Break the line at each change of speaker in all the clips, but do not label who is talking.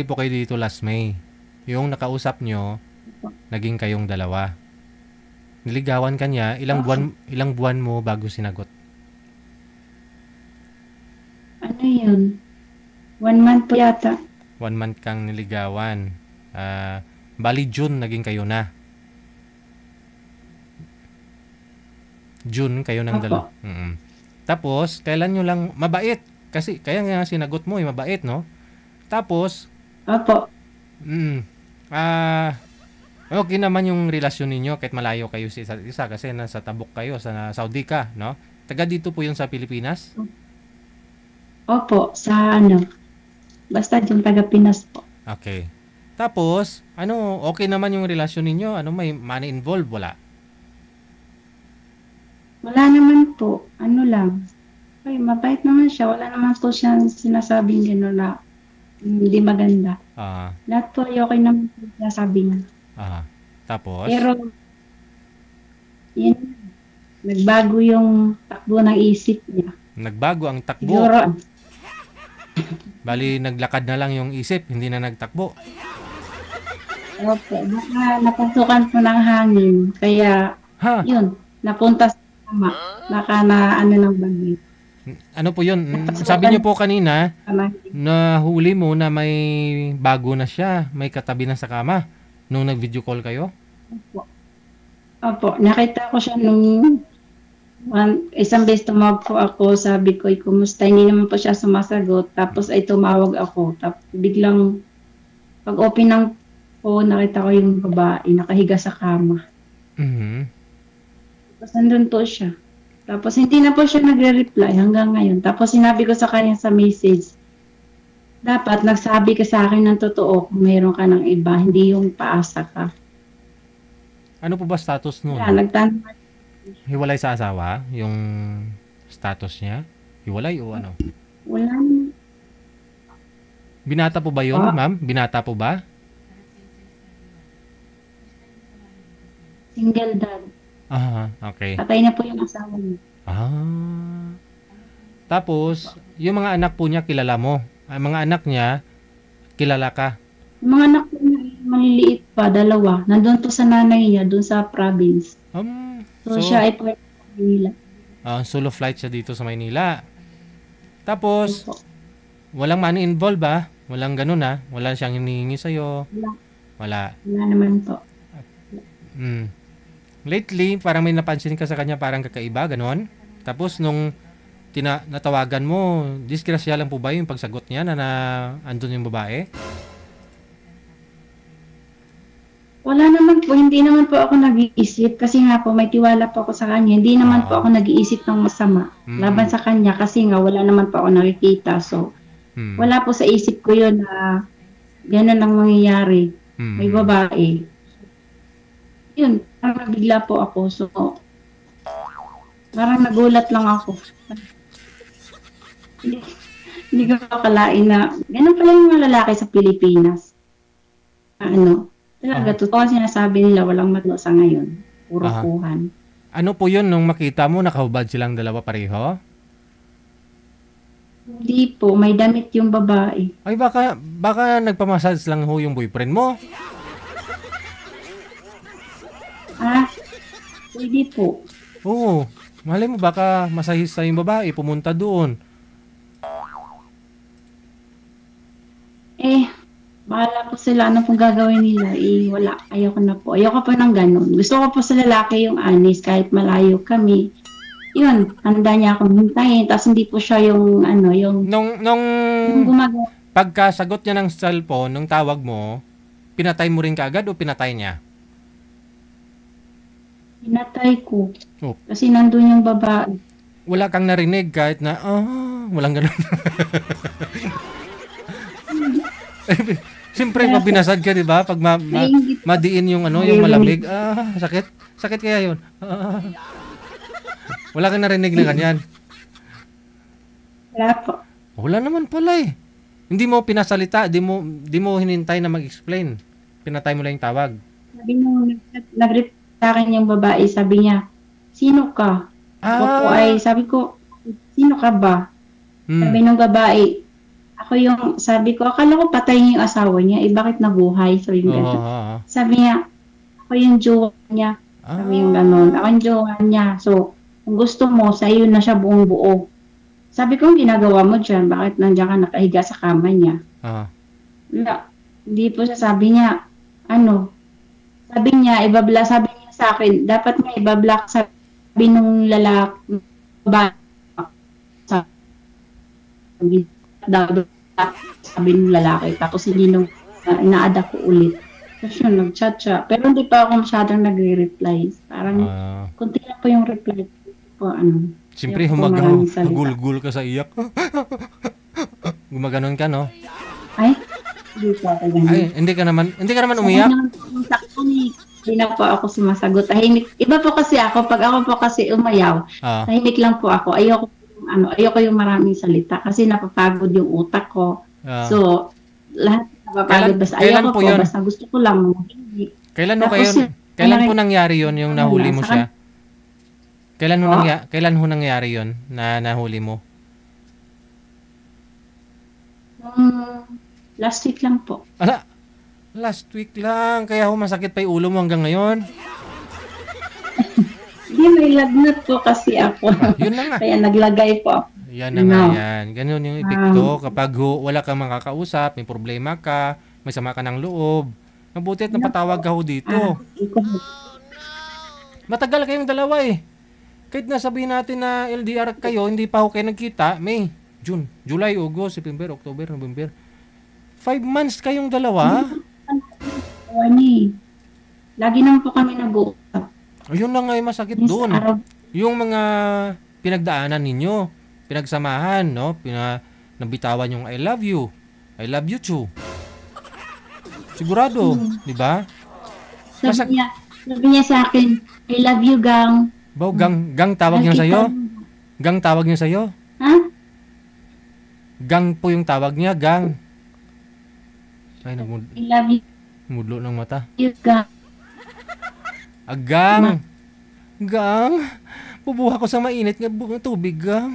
po kayo dito last May. Yung nakausap nyo, naging kayong dalawa. Niligawan ka niya, ilang buwan mo bago sinagot?
Ano yun? 1 month po yata.
1 month kang niligawan. Bali June, naging kayo na. June, kayo ng dalawa. Tapos, kailan nyo lang, mabait. Kasi, kaya nga sinagot mo, mabait, no? Tapos,
Opo.
okay naman yung relasyon ninyo kahit malayo kayo sa isa't isa kasi nasa Tabuk kayo, sa Saudi ka, no? Taga dito po yun sa Pilipinas?
Opo, sa ano. Basta yung taga Pinas po.
Okay. Tapos, okay naman yung relasyon ninyo? May money involved? Wala?
Wala naman po. Ano lang. Ay, mabait naman siya. Wala naman po siyang sinasabing gano'n na hindi maganda. Lahat po ay okay naman po sinasabi niya.
Tapos?
Pero, yun, nagbago yung takbo ng isip niya.
Nagbago ang takbo?
Siguro.
Bali, naglakad na lang yung isip, hindi na nagtakbo.
Opo, baka napasukan po ng hangin. Kaya, yun, napunta sa tama. Baka na ano ng bagay.
Ano po yun? Sabi niyo po kanina, na huli mo na may bago na siya, may katabi na sa kama, nung nag-video call kayo?
Opo, nakita ko siya nung isang beses tumawag po ako, sabi ko, kumusta? Hindi naman po siya sumasagot. Tapos ay tumawag ako. Tapos biglang, pag open ng phone, nakita ko yung babae, nakahiga sa kama. Tapos nandun po siya. Tapos hindi na po siya nagre-reply hanggang ngayon. Tapos sinabi ko sa kanya sa message, dapat nagsabi ka sa akin ng totoo kung mayroon ka ng iba, hindi yung paasa ka.
Ano po ba status nun?
Nagtanong.
Hiwalay sa asawa? Yung status niya? Hiwalay o ano?
Wala.
Binata po ba yun, ma'am? Binata po ba?
Single dad.
Okay.
Patay na po yung asawa niya.
Tapos, yung mga anak po niya, kilala mo? Ang mga anak niya, kilala ka?
Yung mga anak po niya, maliliit pa, 2. Nandun to sa nanay niya, dun sa province. So siya ay part sa Manila.
Solo flight siya dito sa Maynila. Tapos, walang money involved ba? Walang ganun Wala siyang hinihingi sa'yo? Wala.
Wala naman po.
Lately, parang may napansin ka sa kanya parang kakaiba, ganon. Tapos nung natawagan mo, disgrasya lang po ba yung pagsagot niya na andun yung babae?
Wala naman po, hindi naman po ako nag-iisip kasi nga po may tiwala po ako sa kanya. Hindi naman po ako nag-iisip ng masama laban sa kanya kasi nga wala naman po ako nakikita. So, wala po sa isip ko yun na gano'n ang mangyayari. May babae. Yun, parang bigla po ako. So, parang nagulat lang ako. Hindi ko akalain na gano'n pala yung mga lalaki sa Pilipinas. Talaga, totoo sinasabi nila, walang matino sa ngayon. Puro kuhan.
Ano po yun nung makita mo, nakahubad silang dalawa pareho?
Hindi po, may damit yung babae.
Ay, baka nagpamassage lang ho yung boyfriend mo?
Pwede po.
Oo. Malay mo, baka masahista yung babae, pumunta doon.
Bahala po sila. Ano pong gagawin nila? Wala. Ayoko na po. Ayoko po ng ganun. Gusto ko po sa lalaki yung honest kahit malayo kami. Yun, handa niya akong hintayin. Tapos hindi po siya yung
Nung gumagawa. Pagkasagot niya ng cellphone, nung tawag mo, pinatay mo rin kaagad o pinatay niya?
Pinatay ko. Kasi nandun yung babae.
Wala kang narinig kahit na, walang ganun. Siyempre, pag binasad ka, di ba? Pag madiin yung yung malamig, sakit. Sakit kaya yun. Wala kang narinig na ganyan.
Wala po.
Wala naman pala eh. Hindi mo pinasalita, di mo hinintay na mag-explain. Pinatay mo lang yung tawag.
Sabi mo, nag-reply sa akin yung babae, sabi niya, sino ka? Sabi ko, sino ka ba? Sabi ng babae, ako yung, sabi ko, akala ko patay niya yung asawa niya, eh bakit nabuhay? So yung
Oo,
gano'n.
oo.
Sabi niya, ako yung jowa niya. Sabi yung gano'n, ako yung jowa niya. So, kung gusto mo, sa iyo na siya buong buo. Sabi ko, ang ginagawa mo dyan, bakit nandiyan ka nakahiga sa kama niya?
Ah.
Wala. Hindi po siya, sabi niya, ano, sabi niya, sabi niya sa akin, dapat nga ibablock sabi nung lalaki, sabi daw sabi ng lalaki, tapos hindi nung ina-add ako ulit. Tapos yun, nag-chat siya. Pero hindi pa ako masyadong nagre-reply. Parang, kunti lang po yung reply po, ano.
Siyempre, humagul-gul ka sa iyak. Gumaganon ka, no?
Ay, hindi po ako ganun.
Ay, hindi ka naman umiyak?
Hindi na po ako sumasagot. Tahimik. Iba po kasi ako, pag ako po kasi umayaw, tahimik lang po ako. Ayoko yung maraming salita kasi napapagod yung utak ko. So, lahat napapagod. Basta ayoko po, basta gusto ko lang.
Kailan po nangyari yon yung nahuli mo siya? Kailan ho nangyari yon na nahuli mo?
Last week lang po.
Ala, last week lang. Kaya ho masakit pa yung ulo mo hanggang ngayon.
Hindi, may lagnat po kasi ako.
Yun na nga.
Kaya naglagay po ako.
Yan na nga yan. Ganun yung epekto. Kapag wala kang makakausap, may problema ka, may sama ka ng loob. Mabuti at napatawag ka ho dito. Matagal kayong dalawa eh. Kahit nasabihin natin na LDR kayo, hindi pa ho kayo nagkita. May, June, July, August, September, October, November. 5 months kayong dalawa.
Lagi naman po kami nag-uusap.
Ayun na nga yung masakit doon. Yung mga pinagdaanan ninyo, pinagsamahan, no? Nabitawan yung I love you. I love you too. Sigurado, di ba?
Sabi niya sa akin, I love you, Gang.
Baw, gang tawag niya sa'yo? Gang tawag niya sa'yo?
Ha?
Gang po yung tawag niya, gang. Ay,
I love you.
Mudlo ng mata.
You, Gang.
Gang. Gang. Bubuha ko sa mainit nga tubig, gang.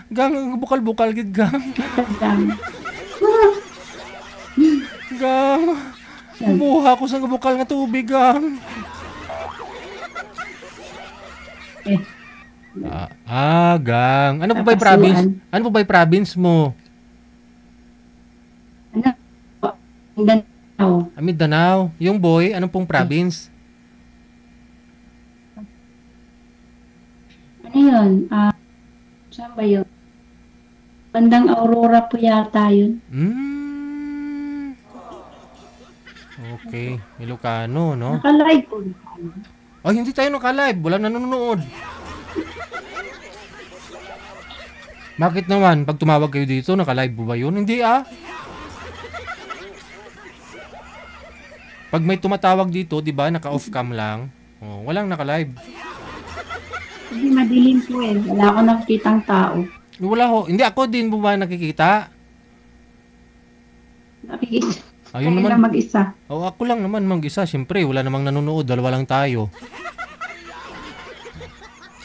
Gang, bukal-bukal gid, gang. Gang. Bubuha ko sa bukal nga tubig, gang. Gang. Ano po ba 'yung province? Ano po ba 'yung province mo?
Mindanao.
Mindanao. Yung boy, anong pong province?
Ano yun? Saan ba yun? Bandang Aurora po yata yun.
Okay. Ilocano, no?
Naka-live po.
Ay, hindi tayo naka-live. Wala nanonood. Bakit naman? Pag tumawag kayo dito, naka-live po ba yun? Hindi Pag may tumatawag dito, di ba, naka-off cam lang. Walang naka-live.
Hindi, madilim po eh. Wala ako nakikitang tao.
Wala ho. Hindi ako din po ba nakikita?
Nakikita.
Ayun naman.
Lang mag-isa.
Ako lang naman mag-isa. Siyempre, wala namang nanonood. Dalawa lang tayo.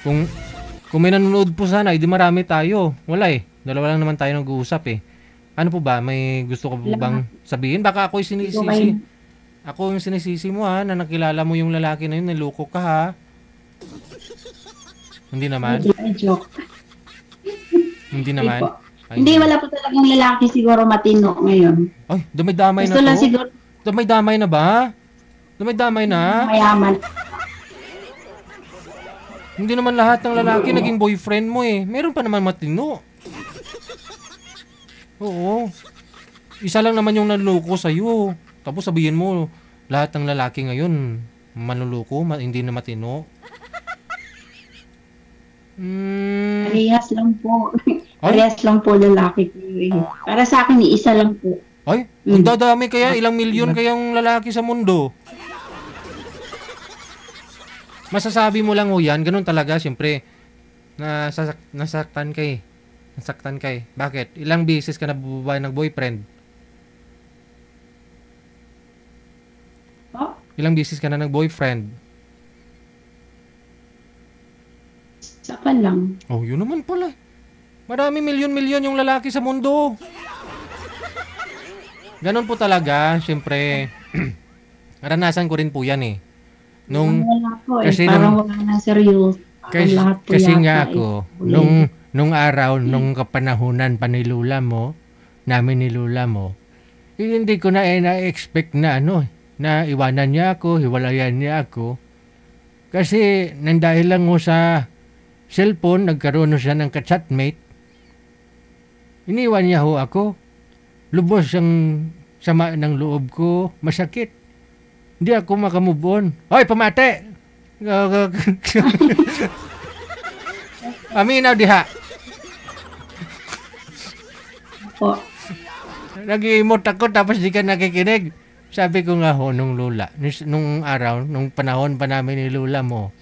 Kung may nanonood po sana, hindi marami tayo. Wala eh. Dalawa lang naman tayo nag-uusap eh. Ano po ba? May gusto ko po bang sabihin? Baka ako yung sinisisi. Ako yung sinisisi mo ha, na nakilala mo yung lalaki na yun, niloko ka ha. Hindi naman?
Joke.
Hindi naman?
Hindi, wala po talagang lalaki siguro matino ngayon.
Ay, damay-damay na to?
Siguro,
damay-damay na ba? Damay-damay na?
Mayaman.
Hindi naman lahat ng lalaki naging boyfriend mo eh. Meron pa naman matino. Oo. Isa lang naman yung nanloko sa'yo. Tapos sabihin mo, lahat ng lalaki ngayon, manluloko, hindi na matino.
Parehas lang po. Parehas lang po lalaki ko eh. Para sa akin, isa lang po.
Ay, ang dadami kaya, ilang milyon kayang lalaki sa mundo. Masasabi mo lang ho yan, ganun talaga, siyempre, nasaktan ka eh. Nasaktan ka eh. Bakit? Ilang beses ka nabubuhay ng boyfriend? Ilang beses ka na nag-boyfriend?
Isa pa lang.
Oh, yun naman pala. Marami milyon-milyon yung lalaki sa mundo. Ganun po talaga, siyempre, naranasan ko rin po yan eh. Nung,
Wala po
kasi
parang wala na seryoso.
kasi,
Lahat po
kasi
yata
nga
eh.
ako, nung araw, nung kapanahunan pa ni Lula mo, namin ni Lula mo, hindi ko na na-expect na na iwanan niya ako, hiwalayan niya ako. Kasi nang dahil lang mo sa cellphone, nagkaroon siya ng ka-chatmate, iniwan niya ho ako. Lubos ang sama ng loob ko, masakit. Hindi ako makamove on. Hoy, pamate! Aminaw diha.
Po.
Nag-i-emote ako tapos di ka nakikinig. Sabi ko nga ho nung Lula, nung araw, nung panahon pa namin ni Lula mo,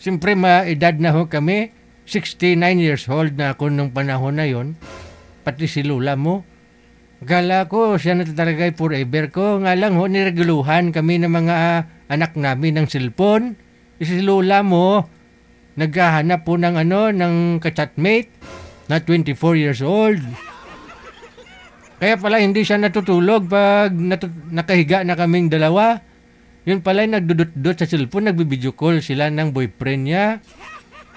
siyempre maedad na ho kami, 69 years old na ako nung panahon na yon, pati si Lula mo. Gala ko, siya na talaga forever ko. Nga lang ho, nireguluhan kami ng mga anak namin ng cellphone. Si Lula mo, naghahanap po ng ng ka-chatmate na 24 years old. Kaya pala hindi siya natutulog pag nakahiga na kaming dalawa. Yun pala nagdudot-dot sa cellphone, nagbibideo call sila ng boyfriend niya.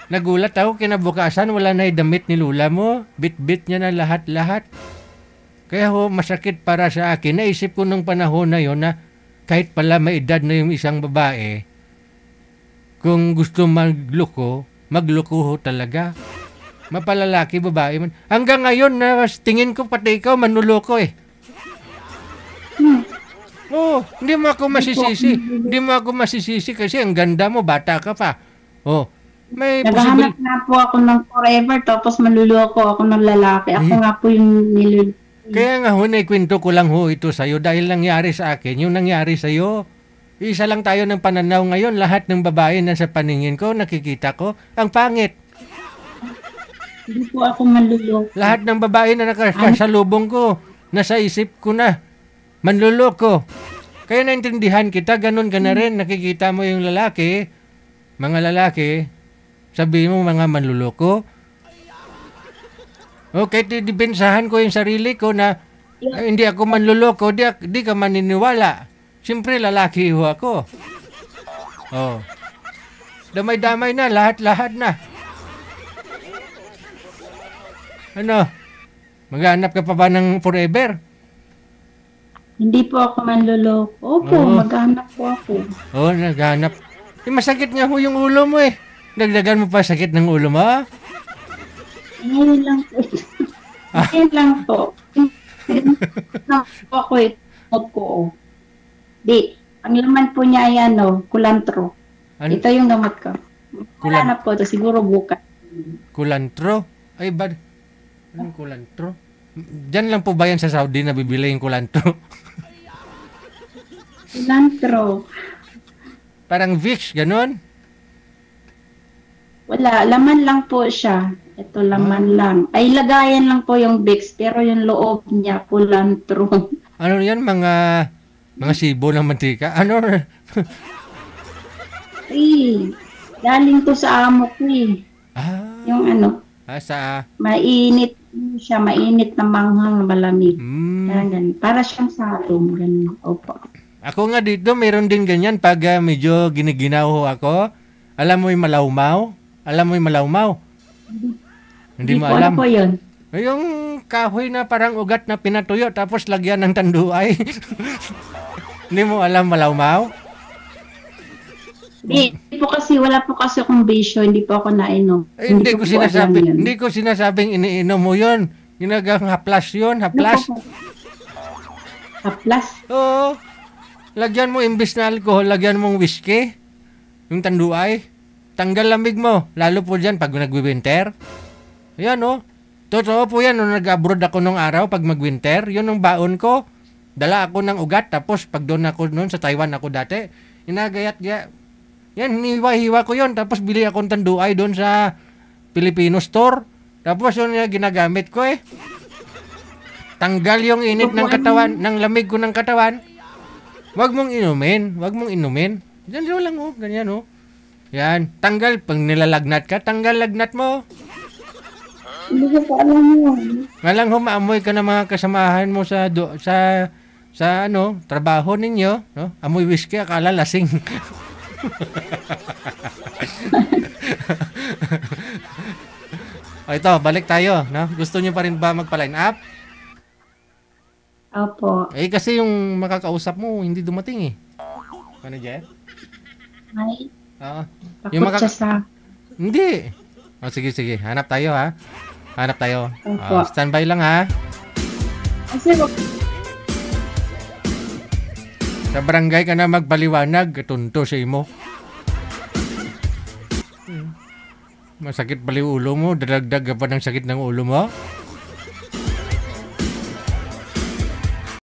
Nagulat ako, kinabukasan wala na yung damit ni Lula mo. Bit-bit niya na lahat-lahat. Kaya ho, masakit para sa akin. Naisip ko nung panahon na yon na kahit pala may edad na yung isang babae, kung gusto magloko ho talaga. Mapalalaki, babae man. Hanggang ngayon, na tingin ko pati ikaw manluloko eh. Oh, hindi mo ako masisisi. Hindi mo ako masisisi kasi ang ganda mo, bata ka pa. Oh, may
Naghahanap nga po ako ng forever tapos manluloko ako ng lalaki. Ako nga po yung niluloko.
Kaya nga ho, naikwento ko lang ho ito sa'yo dahil nangyari sa akin, yung nangyari sa'yo. Isa lang tayo ng pananaw ngayon, lahat ng babae na sa paningin ko, nakikita ko, ang pangit.
Hindi po ako manluloko.
Lahat ng babae na nakasalubong ko, nasa isip ko na, manluloko. Kaya naintindihan kita, ganun ka na rin, nakikita mo yung lalaki, mga lalaki, sabi mo mga manluloko. Okay, dibensahan ko yung sarili ko na hindi ako manluloko, di ka maniniwala. Siyempre, lalaki ho ako. Oh. Damay-damay na, lahat-lahat na. Ano? Maghanap ka pa ba ng forever?
Hindi po ako manluloko. Opo, maghanap po ako.
Oh, naghanap. Masakit nga ho yung ulo mo eh. Dagdagan mo pa sakit ng ulo mo?
Ngayon lang po. Ngayon lang po. Ako ko. Di, ang laman po niya ay kulantro. Ito yung gamot ko. Wala na po ito, siguro bukas.
Kulantro? Ay, bad. Anong kulantro? Diyan lang po ba yan sa Saudi na bibili yung kulantro?
Kulantro.
Parang Vicks, ganun?
Wala, laman lang po siya. Ito laman lang. Ay, lagayan lang po yung Vicks, pero yung loob niya, kulantro.
Ano yan? Mga sibo ng mantika? Ano?
Ay, galing to sa amo ko eh. Yung mainit siya, mainit na manghang, malamig. Para siyang salong, ganun. Opo.
Ako nga dito, meron din ganyan pag medyo giniginaw ho ako. Alam mo yung malawmaw? Hindi mo alam.
Ano po yun?
Yung kahoy na parang ugat na pinatuyo tapos lagyan ng tanduay. Hindi mo alam malawmaw?
Hindi po kasi, wala po kasi akong bisyo, hindi po ako nainom.
Hindi ko sinasabing iniinom mo yun. Ginagang haplas yun, haplas.
Haplas?
Oo. Lagyan mo imbis na alcohol, lagyan mong whiskey. Yung tanduay. Tanggal lamig mo. Lalo po dyan pag nag-winter. Ayan o. Totoo po yan. Nung nag-abroad ako nung araw pag mag-winter, yun ang baon ko. Dala ako ng ugat. Tapos pag doon ako noon sa Taiwan ako dati, inagayat-gaya. Yan, hiniwa-hiwa ko yun. Tapos bili akong tanduay doon sa Filipino store. Tapos yun yung ginagamit ko eh. Tanggal yung init ng katawan, ng lamig ko ng katawan. Huwag mong inumin. Diyan lang oh, ganyan oh. Yan, tanggal. Pag nilalagnat ka, tanggal lagnat mo.
Hindi ko pa alam yun.
Malang humaamoy ka ng mga kasamahan mo sa ano, trabaho ninyo, no? Amoy whiskey, akala lasing. O ito, balik tayo, no? Gusto niyo pa rin ba magpa-line up?
Opo.
Eh kasi yung makakausap mo hindi dumating eh. Ano Jen?
Ay,
Oo.
takot siya sa...
Hindi. O sige, sige. Hanap tayo ha. Hanap tayo.
Opo.
Standby lang ha.
Kasi
Sa barangay ka na magpaliwanag. Tunto sa imo. Masakit pala yung ulo mo. Dadagdag ka pa ng sakit ng ulo mo.